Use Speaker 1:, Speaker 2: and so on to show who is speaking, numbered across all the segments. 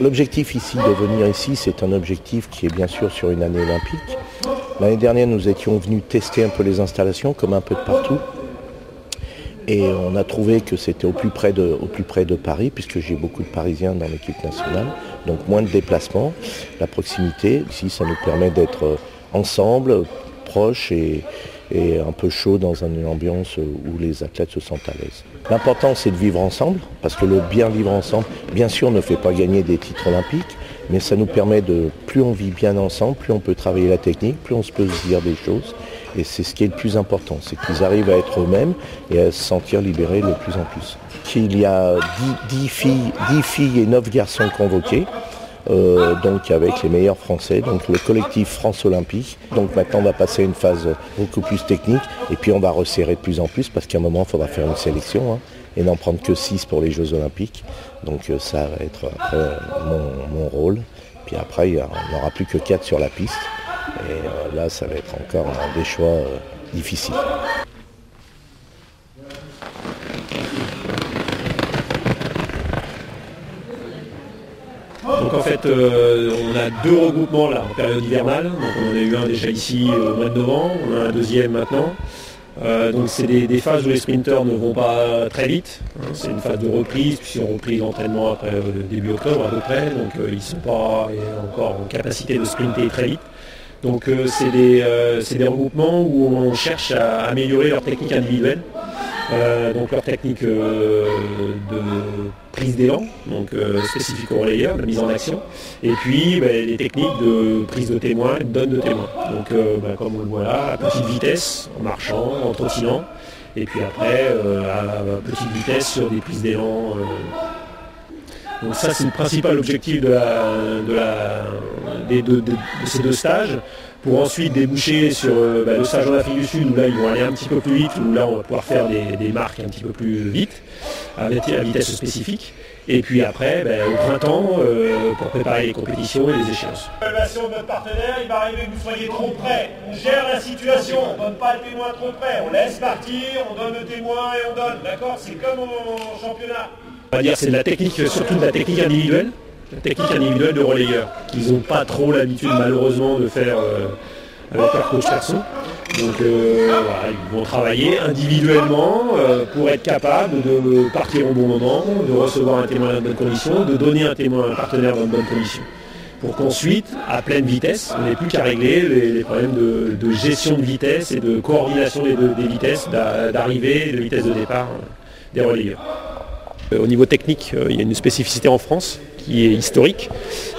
Speaker 1: L'objectif ici de venir ici, c'est un objectif qui est bien sûr sur une année olympique. L'année dernière, nous étions venus tester un peu les installations, comme un peu de partout. Et on a trouvé que c'était au plus près de Paris, puisque j'ai beaucoup de Parisiens dans l'équipe nationale, donc moins de déplacements. La proximité, ici, ça nous permet d'être ensemble, proches et un peu chaud dans une ambiance où les athlètes se sentent à l'aise. L'important, c'est de vivre ensemble, parce que le bien vivre ensemble, bien sûr, ne fait pas gagner des titres olympiques, mais ça nous permet de, plus on vit bien ensemble, plus on peut travailler la technique, plus on peut se dire des choses. Et c'est ce qui est le plus important, c'est qu'ils arrivent à être eux-mêmes et à se sentir libérés de plus en plus. Il y a 10 filles et 9 garçons convoqués. Donc avec les meilleurs Français, donc le collectif France Olympique. Donc maintenant on va passer à une phase beaucoup plus technique et puis on va resserrer de plus en plus parce qu'à un moment il faudra faire une sélection et n'en prendre que 6 pour les Jeux Olympiques. Donc ça va être mon rôle. Puis après il n'y aura plus que 4 sur la piste et là ça va être encore des choix difficiles.
Speaker 2: Donc en fait, on a 2 regroupements là en période hivernale. Donc on en a eu un déjà ici au mois de novembre, on en a un deuxième maintenant. Donc c'est des phases où les sprinteurs ne vont pas très vite. C'est une phase de reprise, puis ils ont repris l'entraînement après début octobre à peu près. Donc ils ne sont pas encore en capacité de sprinter très vite. Donc c'est des regroupements où on cherche à améliorer leur technique individuelle. Donc leur technique de prise d'élan, donc spécifique aux relayeurs, la mise en action, et puis les techniques de prise de témoin et de donne de témoin. Donc comme on le voit là, à petite vitesse, en marchant, en trottinant, et puis après à petite vitesse sur des prises d'élan. Donc ça c'est le principal objectif de ces 2 stages, pour ensuite déboucher sur le stage en Afrique du Sud où là ils vont aller un petit peu plus vite, où là on va pouvoir faire des marques un petit peu plus vite, à vitesse spécifique. Et puis après, au printemps, pour préparer les compétitions et les échéances.
Speaker 3: L'évaluation de notre partenaire, il va arriver que vous soyez trop près. On gère la situation, on ne donne pas le témoin trop près. On laisse partir, on donne le témoin et on donne. D'accord? C'est comme au championnat.
Speaker 2: On va dire c'est de la technique, surtout de la technique individuelle. La technique individuelle de relayeurs, qu'ils n'ont pas trop l'habitude malheureusement de faire avec leur coach perso. Donc voilà, ils vont travailler individuellement pour être capables de partir au bon moment, de recevoir un témoin dans de bonnes conditions, de donner un témoin à un partenaire dans de bonnes conditions. Pour qu'ensuite, à pleine vitesse, on n'ait plus qu'à régler les problèmes de gestion de vitesse et de coordination des vitesses d'arrivée et de vitesse de départ des relayeurs. Au niveau technique, il y a une spécificité en France qui est historique.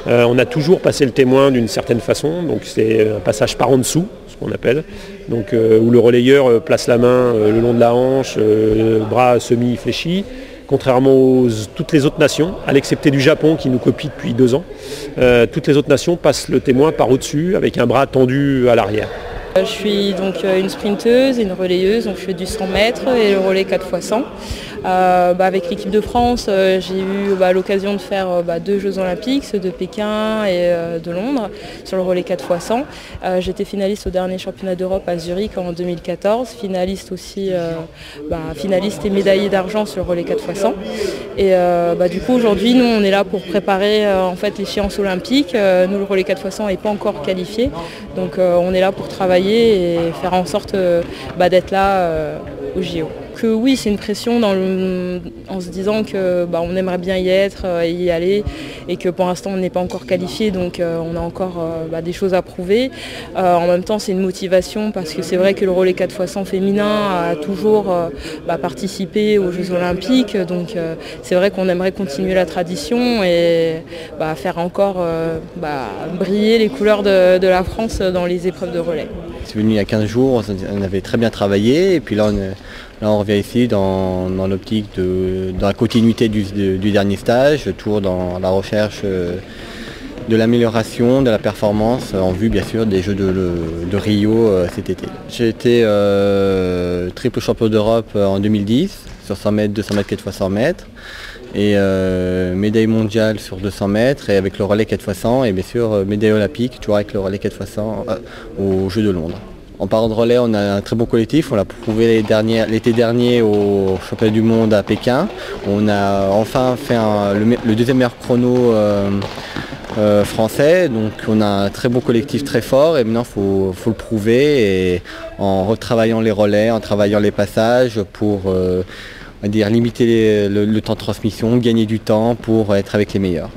Speaker 2: On a toujours passé le témoin d'une certaine façon, donc c'est un passage par en dessous, ce qu'on appelle, donc, où le relayeur place la main le long de la hanche, le bras semi-fléchi, contrairement toutes les autres nations, à l'excepté du Japon qui nous copie depuis 2 ans. Toutes les autres nations passent le témoin par au-dessus avec un bras tendu à l'arrière.
Speaker 4: Je suis donc une sprinteuse et une relayeuse, donc je fais du 100 mètres et le relais 4x100. Avec l'équipe de France, j'ai eu l'occasion de faire 2 Jeux Olympiques, ceux de Pékin et de Londres, sur le relais 4x100. J'étais finaliste au dernier championnat d'Europe à Zurich en 2014, finaliste aussi, finaliste et médaillée d'argent sur le relais 4x100. Et du coup aujourd'hui nous on est là pour préparer l'échéance olympique. Nous le relais 4x100 n'est pas encore qualifié, donc on est là pour travailler et faire en sorte d'être là au JO. Que oui, c'est une pression en se disant que on aimerait bien y être et y aller, et que pour l'instant on n'est pas encore qualifié, donc on a encore des choses à prouver. En même temps c'est une motivation parce que c'est vrai que le relais 4x100 féminin a toujours participé aux Jeux Olympiques, donc c'est vrai qu'on aimerait continuer la tradition et faire encore briller les couleurs de la France dans les épreuves de relais.
Speaker 5: C'est venu il y a 15 jours, on avait très bien travaillé et puis là on revient ici dans l'optique dans la continuité du dernier stage, toujours dans la recherche de l'amélioration de la performance en vue bien sûr des Jeux de Rio cet été. J'ai été triple champion d'Europe en 2010 sur 100 mètres, 200 mètres, 4x100 mètres et médaille mondiale sur 200 mètres et avec le relais 4x100 et bien sûr médaille olympique toujours avec le relais 4x100 aux Jeux de Londres. En parlant de relais, on a un très bon collectif, on l'a prouvé l'été dernier au championnat du monde à Pékin. On a enfin fait le deuxième meilleur chrono français, donc on a un très bon collectif très fort et maintenant il faut le prouver et en retravaillant les relais, en travaillant les passages pour limiter le temps de transmission, gagner du temps pour être avec les meilleurs.